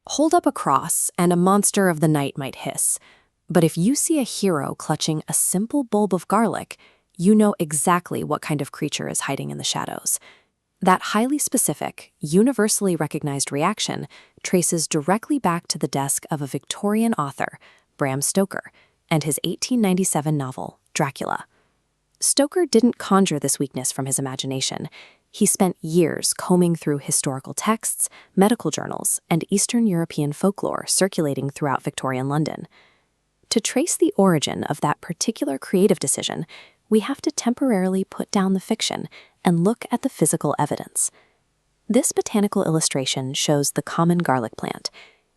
Hold up a cross, and a monster of the night might hiss. But if you see a hero clutching a simple bulb of garlic, you know exactly what kind of creature is hiding in the shadows. That highly specific, universally recognized reaction traces directly back to the desk of a Victorian author, Bram Stoker, and his 1897 novel, Dracula. Stoker didn't conjure this weakness from his imagination. He spent years combing through historical texts, medical journals, and Eastern European folklore circulating throughout Victorian London. To trace the origin of that particular creative decision, we have to temporarily put down the fiction and look at the physical evidence. This botanical illustration shows the common garlic plant.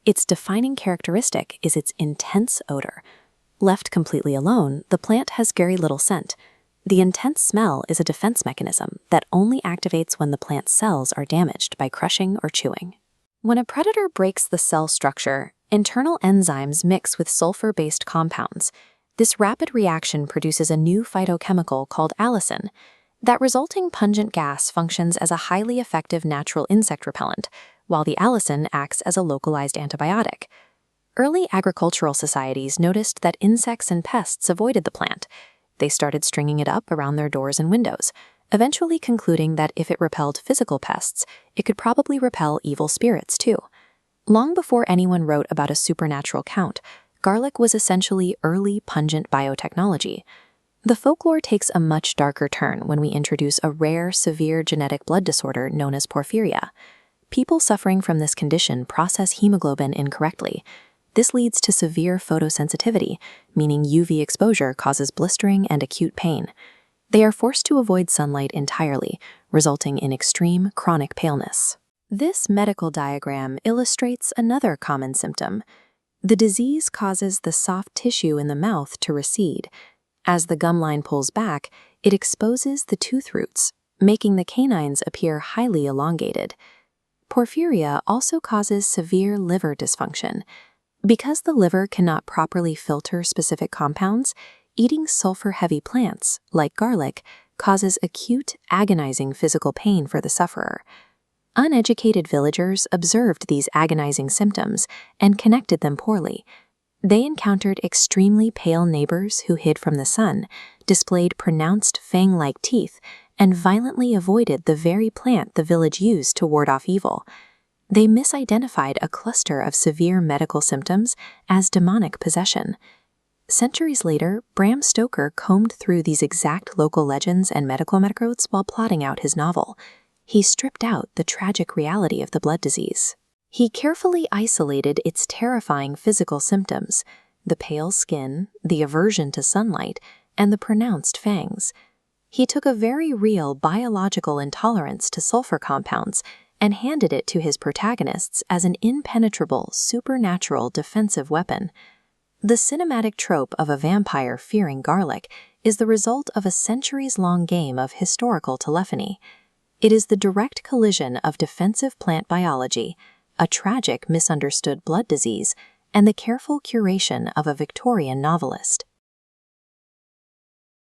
Its defining characteristic is its intense odor. Left completely alone, the plant has very little scent. The intense smell is a defense mechanism that only activates when the plant's cells are damaged by crushing or chewing. When a predator breaks the cell structure, internal enzymes mix with sulfur-based compounds. This rapid reaction produces a new phytochemical called allicin. That resulting pungent gas functions as a highly effective natural insect repellent, while the allicin acts as a localized antibiotic. Early agricultural societies noticed that insects and pests avoided the plant. They started stringing it up around their doors and windows, eventually concluding that if it repelled physical pests, it could probably repel evil spirits too. Long before anyone wrote about a supernatural count, garlic was essentially early pungent biotechnology. The folklore takes a much darker turn when we introduce a rare, severe genetic blood disorder known as porphyria. People suffering from this condition process hemoglobin incorrectly. This leads to severe photosensitivity, meaning UV exposure causes blistering and acute pain. They are forced to avoid sunlight entirely, resulting in extreme chronic paleness. This medical diagram illustrates another common symptom. The disease causes the soft tissue in the mouth to recede. As the gum line pulls back, it exposes the tooth roots, making the canines appear highly elongated. Porphyria also causes severe liver dysfunction. Because the liver cannot properly filter specific compounds, eating sulfur-heavy plants, like garlic, causes acute, agonizing physical pain for the sufferer. Uneducated villagers observed these agonizing symptoms and connected them poorly. They encountered extremely pale neighbors who hid from the sun, displayed pronounced fang-like teeth, and violently avoided the very plant the village used to ward off evil. They misidentified a cluster of severe medical symptoms as demonic possession. Centuries later, Bram Stoker combed through these exact local legends and medical records while plotting out his novel. He stripped out the tragic reality of the blood disease. He carefully isolated its terrifying physical symptoms: the pale skin, the aversion to sunlight, and the pronounced fangs. He took a very real biological intolerance to sulfur compounds and handed it to his protagonists as an impenetrable, supernatural defensive weapon. The cinematic trope of a vampire fearing garlic is the result of a centuries-long game of historical telephony. It is the direct collision of defensive plant biology, a tragic misunderstood blood disease, and the careful curation of a Victorian novelist.